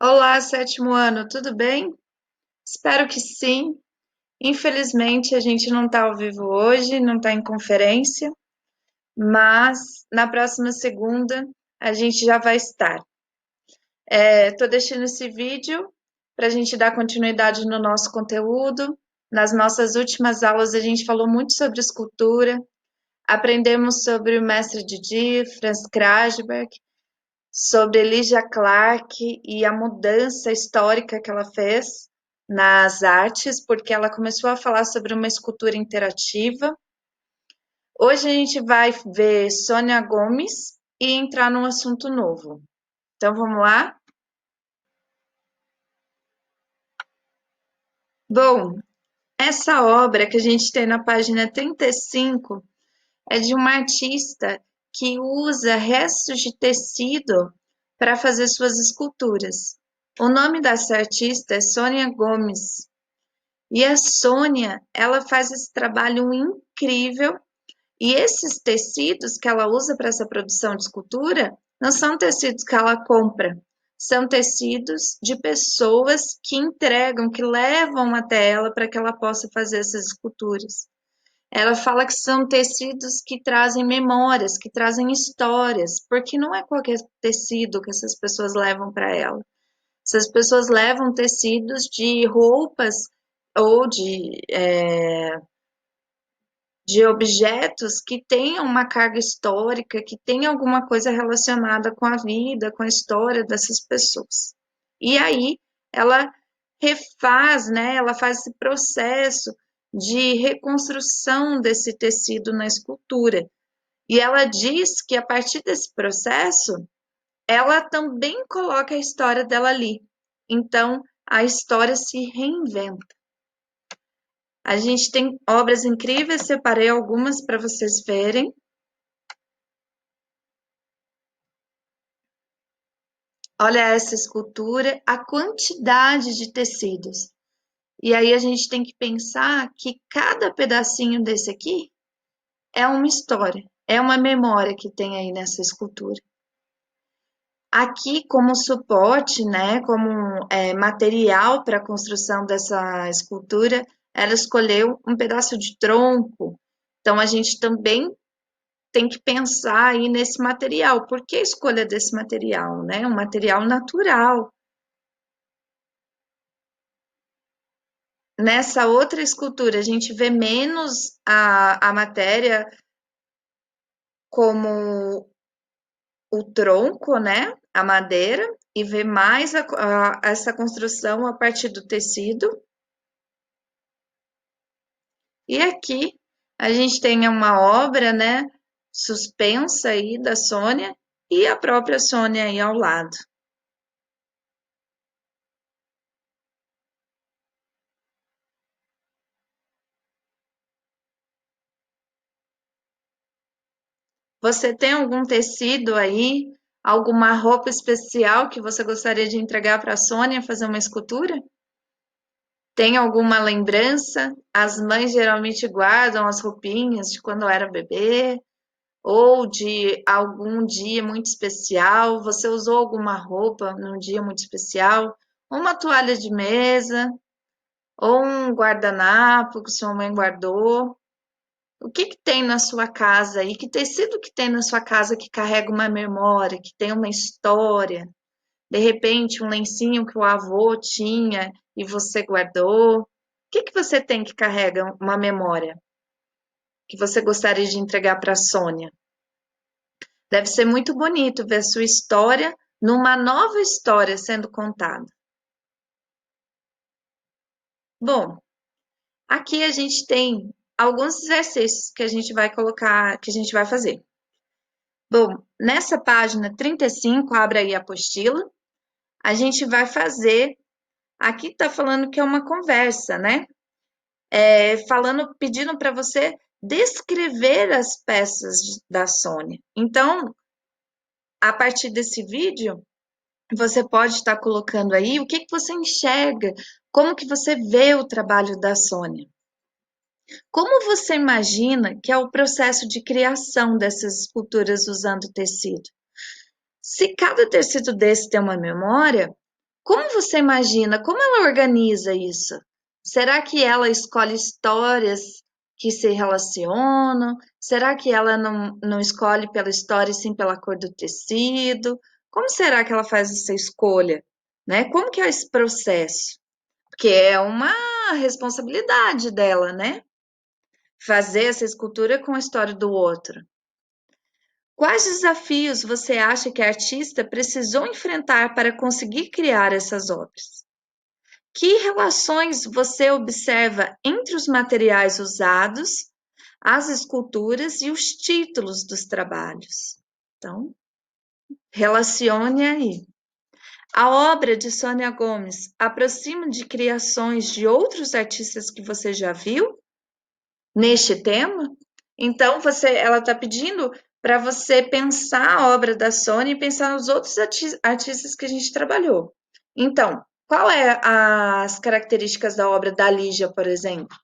Olá, sétimo ano, tudo bem? Espero que sim. Infelizmente, a gente não está ao vivo hoje, não está em conferência, mas na próxima segunda a gente já vai estar. Estou deixando esse vídeo para a gente dar continuidade no nosso conteúdo. Nas nossas últimas aulas, a gente falou muito sobre escultura, aprendemos sobre o mestre Didi, Franz Krajberg, sobre Elijah Clark e a mudança histórica que ela fez nas artes, porque ela começou a falar sobre uma escultura interativa. Hoje a gente vai ver Sônia Gomes e entrar num assunto novo. Então vamos lá? Bom, essa obra que a gente tem na página 35 é de uma artista que usa restos de tecido para fazer suas esculturas. O nome dessa artista é Sônia Gomes. E a Sônia, ela faz esse trabalho incrível. E esses tecidos que ela usa para essa produção de escultura não são tecidos que ela compra, são tecidos de pessoas que entregam, que levam até ela para que ela possa fazer essas esculturas. Ela fala que são tecidos que trazem memórias, que trazem histórias, porque não é qualquer tecido que essas pessoas levam para ela. Essas pessoas levam tecidos de roupas ou de objetos que tenham uma carga histórica, que tenham alguma coisa relacionada com a vida, com a história dessas pessoas. E aí ela refaz, né? Ela faz esse processo de reconstrução desse tecido na escultura. E ela diz que a partir desse processo, ela também coloca a história dela ali. Então, a história se reinventa. A gente tem obras incríveis, separei algumas para vocês verem. Olha essa escultura, a quantidade de tecidos. E aí a gente tem que pensar que cada pedacinho desse aqui é uma história, é uma memória que tem aí nessa escultura. Aqui, como suporte, né, como material para a construção dessa escultura, ela escolheu um pedaço de tronco. Então, a gente também tem que pensar aí nesse material. Por que a escolha desse material, né? Um material natural. Nessa outra escultura, a gente vê menos a matéria como o tronco, né? A madeira, e vê mais essa construção a partir do tecido. E aqui a gente tem uma obra, né? Suspensa aí da Sônia e a própria Sônia aí ao lado. Você tem algum tecido aí, alguma roupa especial que você gostaria de entregar para a Sônia fazer uma escultura? Tem alguma lembrança? As mães geralmente guardam as roupinhas de quando era bebê, ou de algum dia muito especial. Você usou alguma roupa num dia muito especial? Uma toalha de mesa, ou um guardanapo que sua mãe guardou. O que que tem na sua casa aí? Que tecido que tem na sua casa que carrega uma memória, que tem uma história? De repente, um lencinho que o avô tinha e você guardou. O que que você tem que carrega uma memória que você gostaria de entregar para a Sônia? Deve ser muito bonito ver sua história numa nova história sendo contada. Bom, aqui a gente tem alguns exercícios que a gente vai colocar, que a gente vai fazer. Bom, nessa página 35, abre aí a apostila, a gente vai fazer. Aqui está falando que é uma conversa, né? Falando, pedindo para você descrever as peças da Sônia. Então, a partir desse vídeo, você pode estar colocando aí o que que você enxerga, como que você vê o trabalho da Sônia. Como você imagina que é o processo de criação dessas esculturas usando tecido? Se cada tecido desse tem uma memória, Como você imagina? Como ela organiza isso? Será que ela escolhe histórias que se relacionam? Será que ela não escolhe pela história, e sim pela cor do tecido? Como será que ela faz essa escolha? Né? Como que é esse processo? Porque é uma responsabilidade dela, né? Fazer essa escultura com a história do outro. Quais desafios você acha que a artista precisou enfrentar para conseguir criar essas obras? Que relações você observa entre os materiais usados, as esculturas e os títulos dos trabalhos? Então, relacione aí. A obra de Sônia Gomes aproxima de criações de outros artistas que você já viu neste tema? Então, ela está pedindo para você pensar a obra da Sônia e pensar nos outros artistas que a gente trabalhou. Então, qual é as características da obra da Lígia, por exemplo?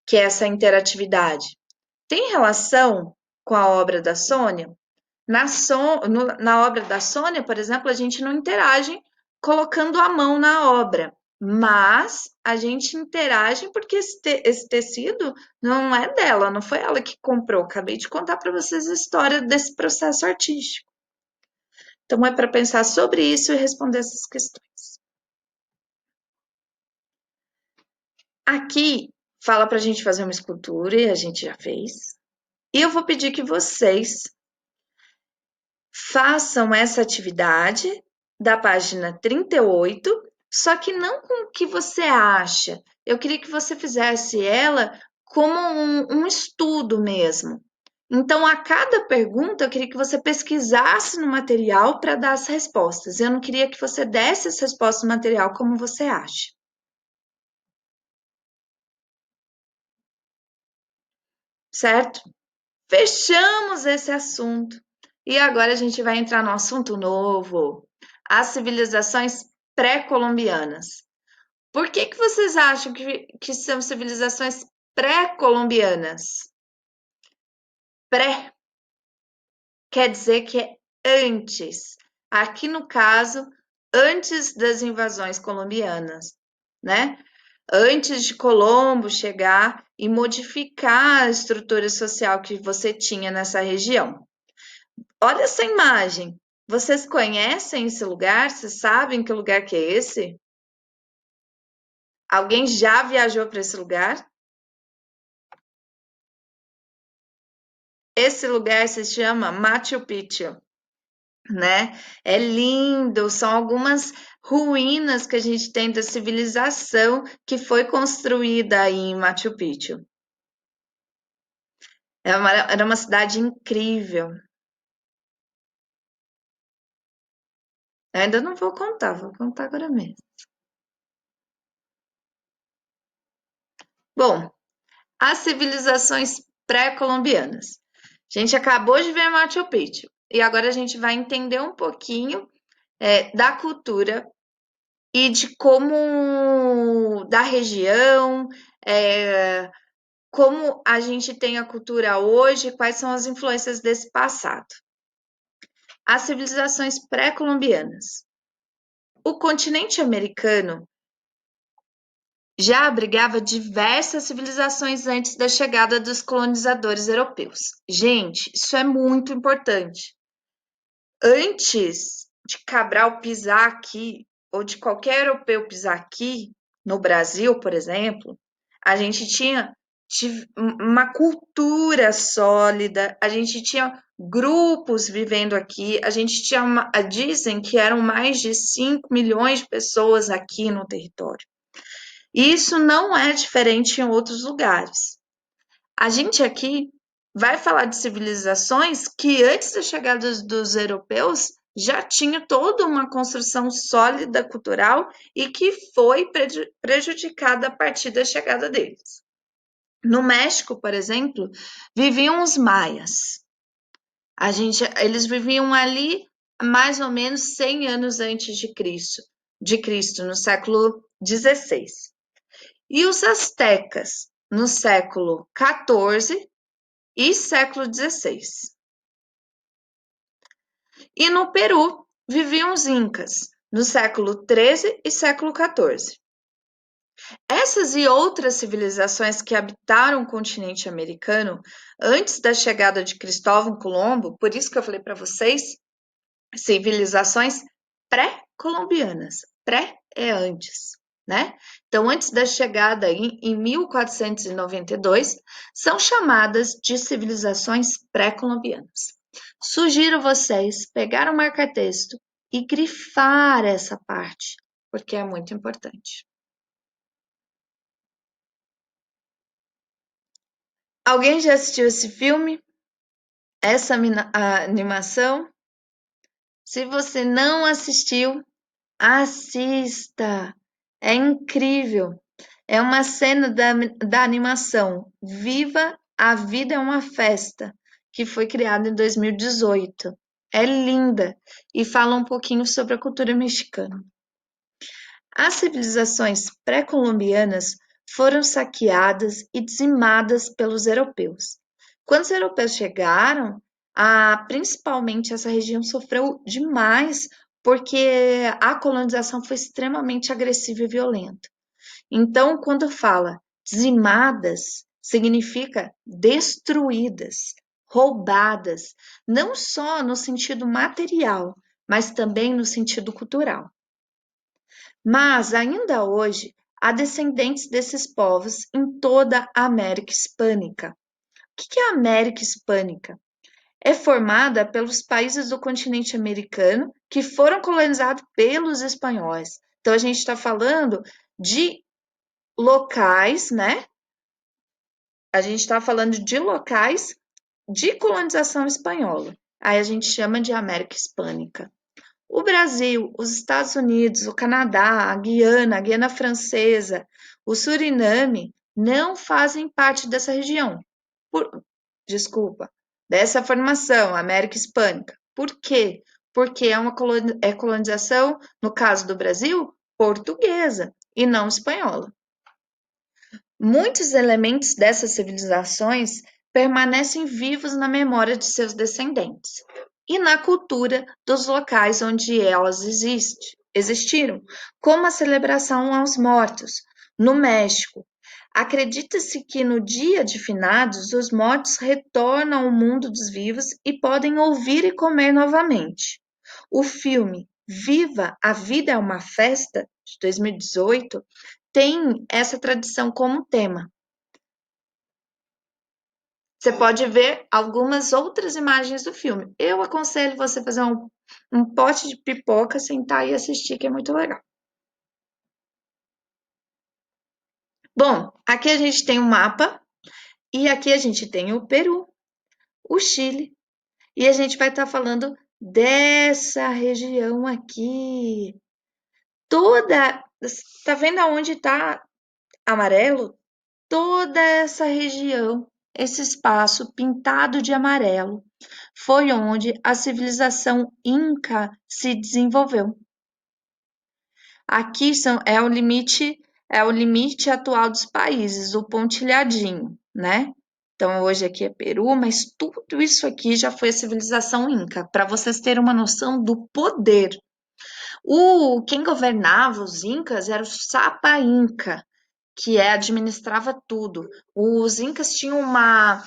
Que é essa interatividade. Tem relação com a obra da Sônia? Na obra da Sônia, por exemplo, a gente não interage colocando a mão na obra, mas a gente interage porque esse tecido não é dela, não foi ela que comprou. Acabei de contar para vocês a história desse processo artístico. Então, é para pensar sobre isso e responder essas questões. Aqui fala para a gente fazer uma escultura e a gente já fez. E eu vou pedir que vocês façam essa atividade da página 38, só que não com o que você acha. Eu queria que você fizesse ela como um estudo mesmo. Então, a cada pergunta, eu queria que você pesquisasse no material para dar as respostas. Eu não queria que você desse as respostas no material como você acha. Certo? Fechamos esse assunto. E agora a gente vai entrar no assunto novo: as civilizações pré-colombianas. Por que vocês acham que são civilizações pré-colombianas? Pré quer dizer que é antes. Aqui no caso, antes das invasões colombianas, né? Antes de Colombo chegar e modificar a estrutura social que você tinha nessa região. Olha essa imagem. Vocês conhecem esse lugar? Vocês sabem que lugar que é esse? Alguém já viajou para esse lugar? Esse lugar se chama Machu Picchu, né? É lindo, são algumas ruínas que a gente tem da civilização que foi construída aí em Machu Picchu. Era uma cidade incrível. Eu ainda não vou contar agora mesmo. Bom, as civilizações pré-colombianas. A gente acabou de ver Machu Picchu e agora a gente vai entender um pouquinho da cultura e de como da região, como a gente tem a cultura hoje, quais são as influências desse passado. As civilizações pré-colombianas. O continente americano já abrigava diversas civilizações antes da chegada dos colonizadores europeus. Gente, isso é muito importante. Antes de Cabral pisar aqui, ou de qualquer europeu pisar aqui, no Brasil, por exemplo, a gente tinha uma cultura sólida, a gente tinha grupos vivendo aqui, a gente tinha dizem que eram mais de 5 milhões de pessoas aqui no território. Isso não é diferente em outros lugares. A gente aqui vai falar de civilizações que antes da chegada dos europeus já tinha toda uma construção sólida cultural e que foi prejudicada a partir da chegada deles. No México, por exemplo, viviam os maias. Eles viviam ali mais ou menos 100 anos antes de Cristo, no século XVI. E os astecas, no século XIV e século XVI. E no Peru viviam os incas, no século XIII e século XIV. Essas e outras civilizações que habitaram o continente americano antes da chegada de Cristóvão Colombo, por isso que eu falei para vocês, civilizações pré-colombianas. Pré é antes, né? Então, antes da chegada em 1492, são chamadas de civilizações pré-colombianas. Sugiro vocês pegar o marca-texto e grifar essa parte, porque é muito importante. Alguém já assistiu esse filme? Essa animação? Se você não assistiu, assista! É incrível! É uma cena da animação Viva a Vida é uma Festa, que foi criada em 2018. É linda e fala um pouquinho sobre a cultura mexicana. As civilizações pré-colombianas foram saqueadas e dizimadas pelos europeus. Quando os europeus chegaram, principalmente essa região sofreu demais porque a colonização foi extremamente agressiva e violenta. Então, quando fala dizimadas, significa destruídas, roubadas, não só no sentido material, mas também no sentido cultural. Mas, ainda hoje, há descendentes desses povos em toda a América Hispânica. O que é a América Hispânica? É formada pelos países do continente americano que foram colonizados pelos espanhóis. Então, a gente está falando de locais, né? A gente está falando de locais de colonização espanhola. Aí a gente chama de América Hispânica. O Brasil, os Estados Unidos, o Canadá, a Guiana Francesa, o Suriname não fazem parte dessa região. Desculpa, dessa formação, América Hispânica. Por quê? Porque é uma colonização, no caso do Brasil, portuguesa e não espanhola. Muitos elementos dessas civilizações permanecem vivos na memória de seus descendentes e na cultura dos locais onde elas existiram, como a celebração aos mortos. No México, acredita-se que no dia de finados os mortos retornam ao mundo dos vivos e podem ouvir e comer novamente. O filme Viva a Vida é uma Festa, de 2018, tem essa tradição como tema. Você pode ver algumas outras imagens do filme. Eu aconselho você fazer um pote de pipoca, sentar e assistir, que é muito legal. Bom, aqui a gente tem o mapa e aqui a gente tem o Peru, o Chile, e a gente vai estar falando dessa região aqui. Tá vendo aonde está amarelo? Toda essa região, esse espaço pintado de amarelo, foi onde a civilização Inca se desenvolveu. Aqui é o limite atual dos países, o pontilhadinho, né? Então hoje aqui é Peru, mas tudo isso aqui já foi a civilização Inca, para vocês terem uma noção do poder. Quem governava os Incas era o Sapa Inca, que administrava tudo. Os Incas tinham uma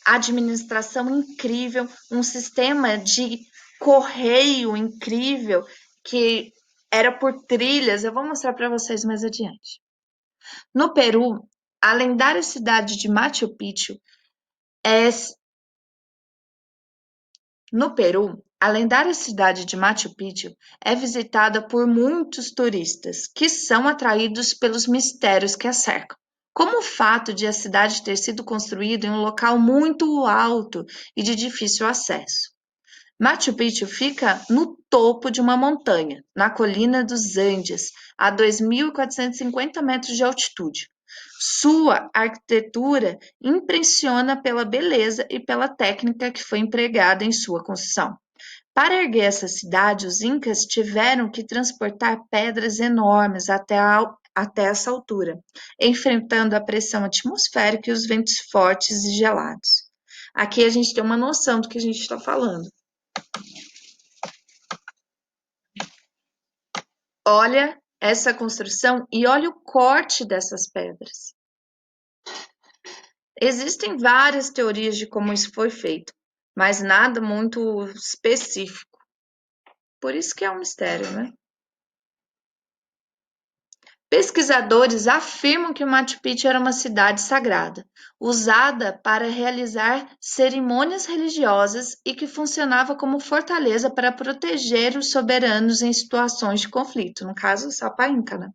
administração incrível, um sistema de correio incrível, que era por trilhas. Eu vou mostrar para vocês mais adiante. No Peru, a lendária cidade de Machu Picchu é No Peru, a lendária cidade de Machu Picchu é visitada por muitos turistas, que são atraídos pelos mistérios que a cercam, como o fato de a cidade ter sido construída em um local muito alto e de difícil acesso. Machu Picchu fica no topo de uma montanha, na colina dos Andes, a 2.450 metros de altitude. Sua arquitetura impressiona pela beleza e pela técnica que foi empregada em sua construção. Para erguer essa cidade, os incas tiveram que transportar pedras enormes até essa altura, enfrentando a pressão atmosférica e os ventos fortes e gelados. Aqui a gente tem uma noção do que a gente está falando. Olha essa construção e olha o corte dessas pedras. Existem várias teorias de como isso foi feito, mas nada muito específico. Por isso que é um mistério, né? Pesquisadores afirmam que o Machu Picchu era uma cidade sagrada, usada para realizar cerimônias religiosas e que funcionava como fortaleza para proteger os soberanos em situações de conflito, no caso, Sapa Inca, né?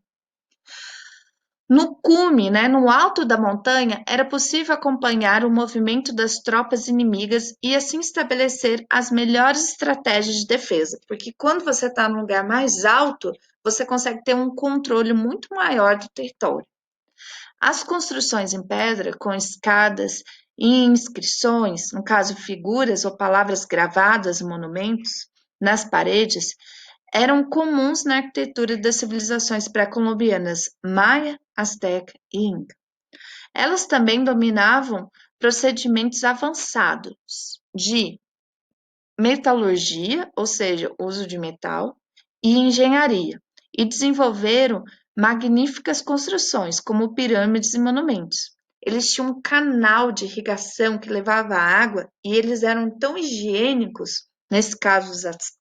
No cume, né, no alto da montanha, era possível acompanhar o movimento das tropas inimigas e assim estabelecer as melhores estratégias de defesa, porque quando você está num lugar mais alto, você consegue ter um controle muito maior do território. As construções em pedra, com escadas e inscrições, no caso figuras ou palavras gravadas em monumentos, nas paredes, eram comuns na arquitetura das civilizações pré-colombianas Maia, Azteca e Inca. Elas também dominavam procedimentos avançados de metalurgia, ou seja, uso de metal, e engenharia, e desenvolveram magníficas construções, como pirâmides e monumentos. Eles tinham um canal de irrigação que levava água e eles eram tão higiênicos, nesse caso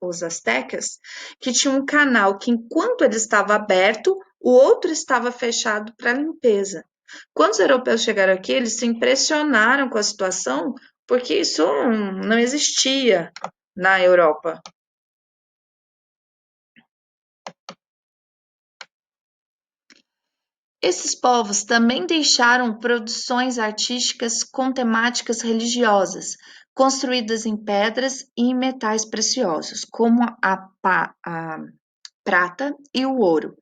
os astecas, que tinha um canal que, enquanto ele estava aberto, o outro estava fechado para limpeza. Quando os europeus chegaram aqui, eles se impressionaram com a situação, porque isso não existia na Europa. Esses povos também deixaram produções artísticas com temáticas religiosas, construídas em pedras e em metais preciosos, como a prata e o ouro,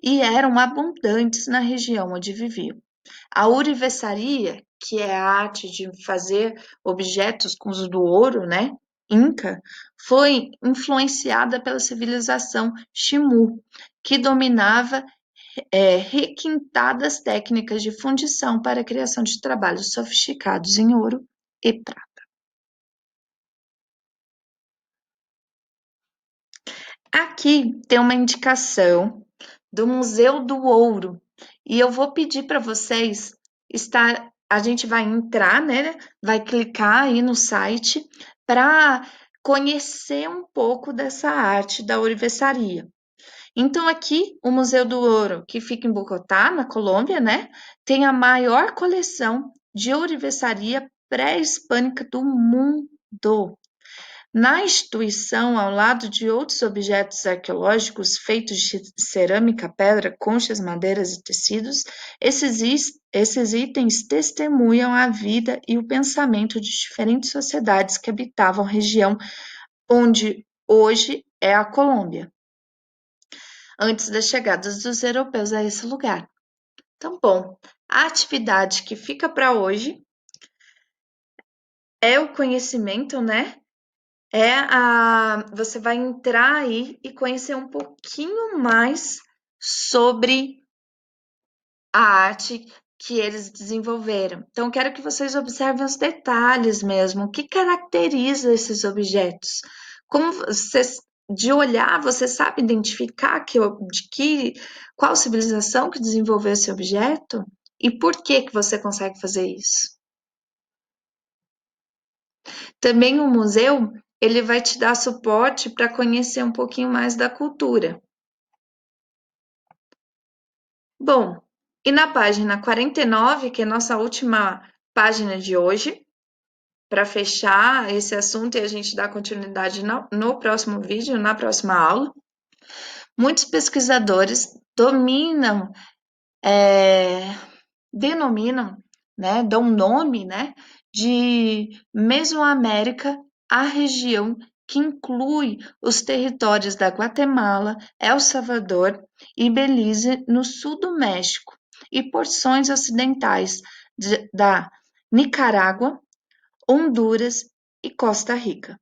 e eram abundantes na região onde viviam. A ourivesaria, que é a arte de fazer objetos com uso do ouro, né? Inca, foi influenciada pela civilização Ximú, que dominava requintadas técnicas de fundição para a criação de trabalhos sofisticados em ouro e prata. Aqui tem uma indicação do Museu do Ouro e eu vou pedir para vocês estar. A gente vai entrar, né? Vai clicar aí no site para conhecer um pouco dessa arte da ourivesaria. Então, aqui, o Museu do Ouro, que fica em Bogotá, na Colômbia, né, tem a maior coleção de ourivesaria pré-hispânica do mundo. Na instituição, ao lado de outros objetos arqueológicos feitos de cerâmica, pedra, conchas, madeiras e tecidos, esses itens testemunham a vida e o pensamento de diferentes sociedades que habitavam a região onde hoje é a Colômbia, antes da chegada dos europeus a esse lugar. Então, bom, a atividade que fica para hoje é o conhecimento, né? Você vai entrar aí e conhecer um pouquinho mais sobre a arte que eles desenvolveram. Então, quero que vocês observem os detalhes mesmo, o que caracteriza esses objetos. Como vocês, de olhar, você sabe identificar qual civilização que desenvolveu esse objeto e por que você consegue fazer isso. Também o museu, ele vai te dar suporte para conhecer um pouquinho mais da cultura. Bom, e na página 49, que é a nossa última página de hoje, para fechar esse assunto e a gente dar continuidade no próximo vídeo, na próxima aula, muitos pesquisadores denominam, né, dão nome, né, de Mesoamérica à região que inclui os territórios da Guatemala, El Salvador e Belize no sul do México e porções ocidentais da Nicarágua, Honduras e Costa Rica.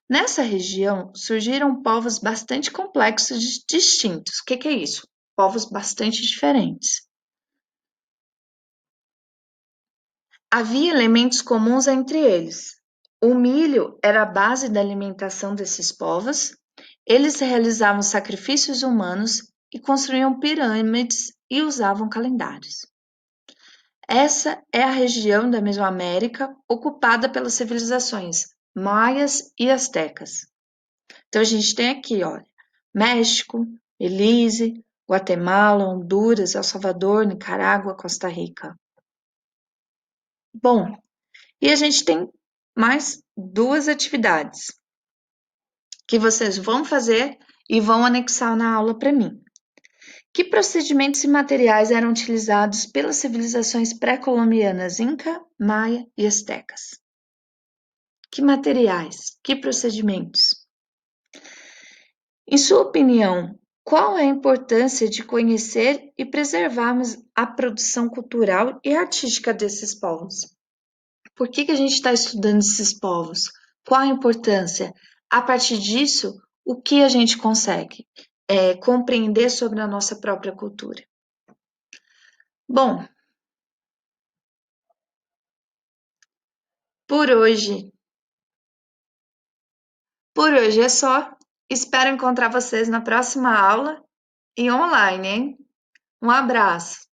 Nessa região surgiram povos bastante complexos e distintos. O que é isso? Povos bastante diferentes. Havia elementos comuns entre eles. O milho era a base da alimentação desses povos. Eles realizavam sacrifícios humanos e construíam pirâmides e usavam calendários. Essa é a região da Mesoamérica ocupada pelas civilizações maias e astecas. Então a gente tem aqui, olha, México, Belize, Guatemala, Honduras, El Salvador, Nicarágua, Costa Rica. Bom, e a gente tem mais duas atividades que vocês vão fazer e vão anexar na aula para mim. Que procedimentos e materiais eram utilizados pelas civilizações pré-colombianas Inca, Maia e Astecas? Que materiais? Que procedimentos? Em sua opinião, qual é a importância de conhecer e preservarmos a produção cultural e artística desses povos? Por que a gente está estudando esses povos? Qual a importância? A partir disso, o que a gente consegue compreender sobre a nossa própria cultura? Bom, por hoje, por hoje é só. Espero encontrar vocês na próxima aula e online, hein? Um abraço!